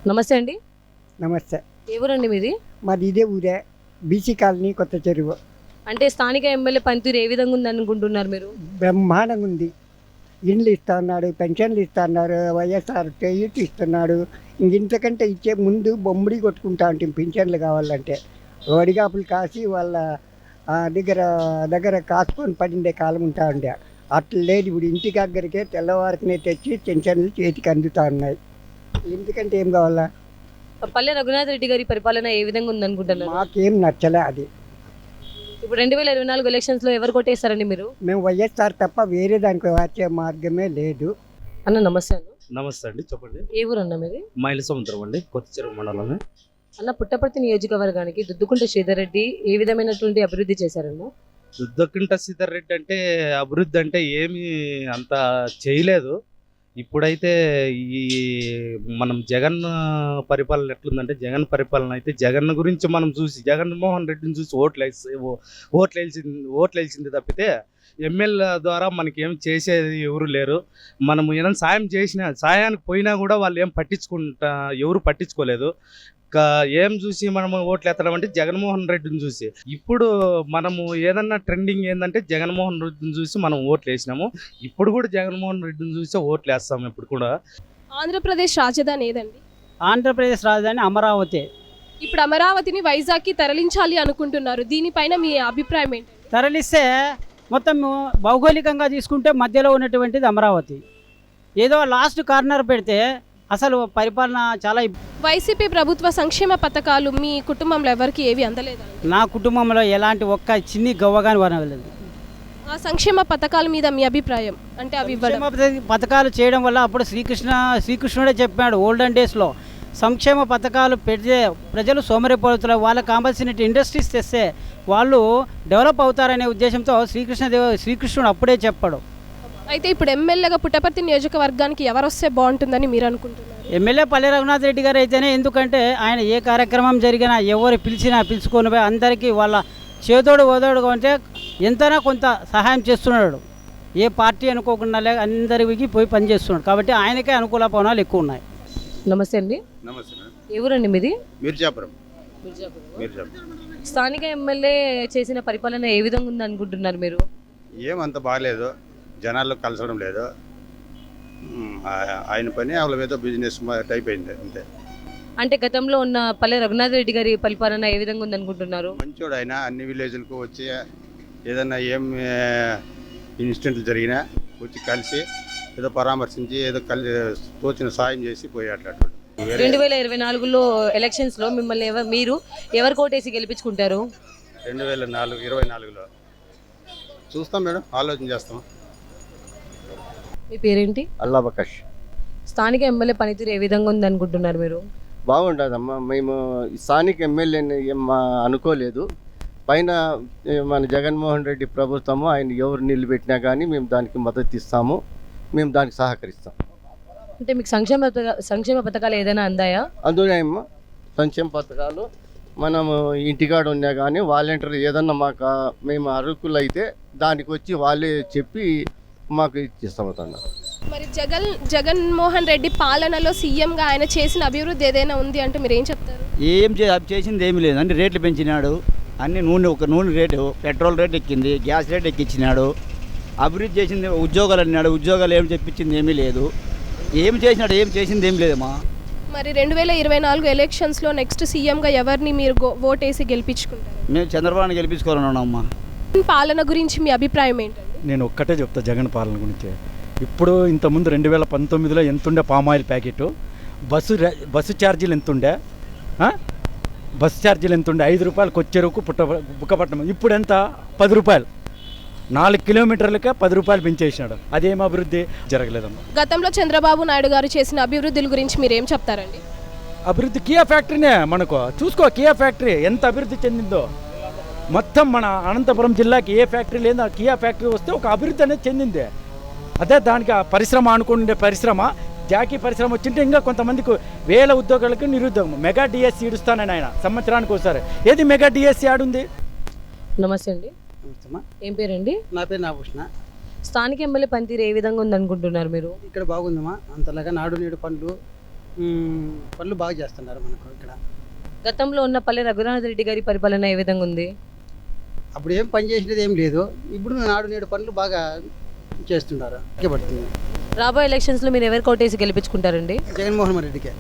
నమస్తే అండి. నమస్తే. ఏ ఊరండి మీది? మాది ఇదే ఊరే, బీసీ కాలనీ, కొత్త చెరువు. అంటే స్థానిక ఎమ్మెల్యే పనితీరు ఏ విధంగా ఉంది అనుకుంటున్నారు మీరు? బ్రహ్మాండంగా ఉంది. ఇండ్లు ఇస్తా అన్నాడు, పెన్షన్లు ఇస్తా అన్నారు, వైఎస్ఆర్ చేయూత ఇస్తున్నాడు. ఇంతకంటే ఇచ్చే ముందు బొమ్మడి కొట్టుకుంటా ఉంటాం పెన్షన్లు కావాలంటే. వడిగాపులు కాసి వాళ్ళ దగ్గర దగ్గర కాసుకొని పడిండే కాలం ఉంటా ఉండే. అట్లా లేదు, ఇప్పుడు ఇంటి దగ్గరికే తెల్లవారికనే తెచ్చి పెన్షన్లు చేతికి అందుతూ ఉన్నాయి. ఎందుకంటే ఏం కావాలా? పల్లె రఘునాథ్ రెడ్డి గారి పరిపాలన ఏ విధంగా ఉంది అనుకుంటున్నారు? మాకేం నచ్చలే అది. ఇప్పుడు 2024 ఎలక్షన్స్ లో ఎవరు కొట్టేస్తారండి మీరు? మేము వైఎస్ఆర్ తప్ప వేరే దానికి వచ్చే మార్గమే లేదు. అన్న నమస్తే అన్న. నమస్తే అండి, చెప్పండి. ఏ ఊరు అన్న మీది? మైల సముద్రం అండి, కొత్త చెరువు మండలమే. అన్న, పుట్టపర్తి నియోజకవర్గానికి దుద్దుకుంట శ్రీధర్ రెడ్డి ఏ విధమైనటువంటి అభివృద్ధి చేశారన్న? దుద్దకుంట శ్రీధర్ రెడ్డి అంటే అభివృద్ధి అంటే ఏమీ అంత చేయలేదు. ఇప్పుడైతే ఈ మనం జగన్ పరిపాలన ఎట్లుందంటే, జగన్ పరిపాలన అయితే జగన్ గురించి మనం చూసి జగన్మోహన్ రెడ్డిని చూసి ఓట్లు వేసింది తప్పితే ఎమ్మెల్యే ద్వారా మనకి ఏం చేసేది ఎవరు లేరు. మనము ఏదైనా సాయం చేసినా, సాయానికి పోయినా కూడా వాళ్ళు ఎవరు పట్టించుకోలేదు. ఏం చూసి మనము ఓట్లు ఎత్తడం అంటే జగన్మోహన్ రెడ్డిని చూసి. ఇప్పుడు మనము ఏదన్నా ట్రెండింగ్ ఏంటంటే జగన్మోహన్ రెడ్డిని చూసి మనం ఓట్లు వేసినాము. ఇప్పుడు కూడా జగన్మోహన్ రెడ్డిని చూసి ఓట్లు వేస్తాము ఇప్పుడు కూడా. ఆంధ్రప్రదేశ్ రాజధాని ఏదండి? ఆంధ్రప్రదేశ్ రాజధాని అమరావతి. ఇప్పుడు అమరావతిని వైజాగ్కి తరలించాలి అనుకుంటున్నారు, దీనిపైన మీ అభిప్రాయం ఏంటి? తరలిస్తే మొత్తం భౌగోళికంగా తీసుకుంటే మధ్యలో ఉన్నటువంటిది అమరావతి. ఏదో లాస్ట్ కార్నర్ పెడితే అసలు పరిపాలన చాలా. వైసీపీ ప్రభుత్వ సంక్షేమ పథకాలు మీ కుటుంబంలో ఎవరికి ఏవి అందలేదా? నా కుటుంబంలో ఎలాంటి ఒక్క చిన్ని గవ్వగాని వనలేదు. ఆ సంక్షేమ పథకాల మీద మీ అభిప్రాయం అంటే అవి పథకాలు చేయడం వల్ల అప్పుడు శ్రీకృష్ణుడే చెప్పాడు ఓల్డెన్ డేస్లో, సంక్షేమ పథకాలు పెడితే ప్రజలు సోమరిపోతున్నారు, వాళ్ళకి కావాల్సిన ఇండస్ట్రీస్ తెస్తే వాళ్ళు డెవలప్ అవుతారనే ఉద్దేశంతో శ్రీకృష్ణుడు అప్పుడే చెప్పాడు. అయితే ఇప్పుడు ఎమ్మెల్యేగా పుట్టపర్తి నియోజకవర్గానికి ఎవరు వస్తే బాగుంటుందని మీరు అనుకుంటున్నారు? ఎమ్మెల్యే పల్లె రఘునాథ్ రెడ్డి గారు అయితేనే, ఎందుకంటే ఆయన ఏ కార్యక్రమం జరిగినా ఎవరు పిలిచినా పిలుచుకొని పోయి అందరికీ వాళ్ళ చేదోడు ఓదోడుగా ఉంటే ఎంతైనా కొంత సహాయం చేస్తున్నాడు. ఏ పార్టీ అనుకోకుండా అందరికి పోయి పనిచేస్తున్నాడు. కాబట్టి ఆయనకే అనుకూల పవనాలు ఎక్కువ ఉన్నాయి. నమస్తే అండి. నమస్తే. ఏ ఊరండి మీది? మిర్జాపురం. స్థానిక ఎమ్మెల్యే చేసిన పరిపాలన ఏ విధంగా ఉంది అనుకుంటున్నారు మీరు? ఏమంత బాగాలేదు, జనాల్లో కలసడం లేదు. ఆయన పని వాళ్ళ మీద బిజినెస్ టైప్ అయింది అంతే. అంటే గతంలో ఉన్న పల్లె రఘునాథ్ రెడ్డి గారి పరిపాలన ఏ విధంగా ఉంది అనుకుంటున్నారు? మంచోడు ఆయన. అన్ని విలేజ్లకు వచ్చి ఏదన్నా ఏం ఇన్సిడెంట్లు జరిగినా వచ్చి కలిసి ఏదో పరామర్శించి ఏదో తోచిన సాయం చేసి పోయేటట్టు. 2024లో ఎలక్షన్స్ లో మిమ్మల్ని మీరు ఎవరు కోటేసి గెలిపించుకుంటారు? 2024లో చూస్తాం మేడం, ఆలోచన చేస్తాం. మీ పేరేంటి? అల్లాబకాష్. స్థానిక ఎమ్మెల్యే పనితీరు ఏ విధంగా ఉంది అనుకుంటున్నారు మీరు? బాగుంటుందమ్మా. మేము స్థానిక ఎమ్మెల్యేని అనుకోలేదు. పైన మన జగన్మోహన్ రెడ్డి ప్రభుత్వము ఆయన ఎవరు నిలబెట్టినా కానీ మేము దానికి మద్దతు ఇస్తాము, మేము దానికి సహకరిస్తాం. అంటే మీకు సంక్షేమ పథకాలు ఏదైనా అందాయా? అందులోనేమో సంక్షేమ పథకాలు మనము ఇంటికాడ ఉన్నా కానీ వాలంటీర్ ఏదన్నా మాకు మేము అర్హులు అయితే దానికి వచ్చి వాళ్ళే చెప్పి మాకు ఇచ్చిస్తామన్నారు. మరి జగన్మోహన్ రెడ్డి పాలనలో సీఎంగా ఆయన చేసిన అభివృద్ధి ఏదైనా ఉంది అంటే మీరు ఏం చెప్తారు? చేసింది ఏమీ లేదు. అన్ని రేట్లు పెంచినాడు. అన్ని నూనె రేటు, పెట్రోల్ రేట్ ఎక్కింది, గ్యాస్ రేట్ ఎక్కించినాడు. అభివృద్ధి చేసింది ఉద్యోగాలు అన్నాడు. ఉద్యోగాలు ఏం చెప్పించింది ఏమీ లేదు. ఏం చేసినాడు? ఏం చేసింది ఏం లేదమ్మా. మరి 2024 ఎలక్షన్స్లో నెక్స్ట్ సీఎంగా ఎవరిని మీరు ఓటేసి గెలిపించుకుంటారు? మేము చంద్రబాబుని గెలిపించుకోవాలన్నామా. పాలన గురించి మీ అభిప్రాయం ఏంటండి? నేను ఒక్కటే చెప్తా జగన్ పాలన గురించి. ఇప్పుడు ఇంతకుముందు 2019లో ఎంతుండే పామాయిల్ ప్యాకెట్, బస్సు ఛార్జీలు ఎంతుండే, బస్సు ఛార్జీలు ఎంతుండే 5 రూపాయలకు వచ్చేరుకు బుక్కపట్నం. ఇప్పుడు ఎంత? 10 రూపాయలు. 4 కిలోమీటర్లకే 10 రూపాయలు పెంచేసినాడు. అదేం అభివృద్ధి జరగలేదమ్మా. గతంలో చంద్రబాబు నాయుడు గారు చేసిన అభివృద్ధుల గురించి మీరు ఏం చెప్తారండి? అభివృద్ధి కియా ఫ్యాక్టరీనే మనకు చూసుకో. కియా ఫ్యాక్టరీ ఎంత అభివృద్ధి చెందిందో. మొత్తం మన అనంతపురం జిల్లాకి ఏ ఫ్యాక్టరీ లేదు, ఆ కియా ఫ్యాక్టరీ వస్తే ఒక అభివృద్ధి అనేది చెందింది. అదే దానికి ఆ పరిశ్రమ అనుకుంటే పరిశ్రమ, జాకీ పరిశ్రమ వచ్చింటే ఇంకా కొంతమందికి 1000 ఉద్యోగాలకు నిరుద్యోగం. మెగా డిఎస్సి ఇడుస్తానని ఆయన సంవత్సరానికి ఒకసారి. ఏది మెగా డిఎస్సి ఆడుంది? నమస్తే అండి. ఏం పేరండి? నా పేరు నాభూషణ. స్థానిక ఎమ్మెల్యే పనితీరు ఏ విధంగా ఉంది అనుకుంటున్నారు మీరు? ఇక్కడ బాగుందమ్మా. అంతలాగా నాడు నేడు పనులు పనులు బాగా చేస్తున్నారు మనకు ఇక్కడ. గతంలో ఉన్న పల్లె రఘునాథ్ రెడ్డి గారి పరిపాలన ఏ విధంగా ఉంది? అప్పుడు ఏం పని చేసినది ఏం లేదు, ఇప్పుడు నాడు నేడు పనులు బాగా చేస్తున్నారు. పడుతుంది రాబోయే ఎలక్షన్స్లో మీరు ఎవరికి ఓటేసి గెలిపించుకుంటారండి? జగన్మోహన్ రెడ్డికే.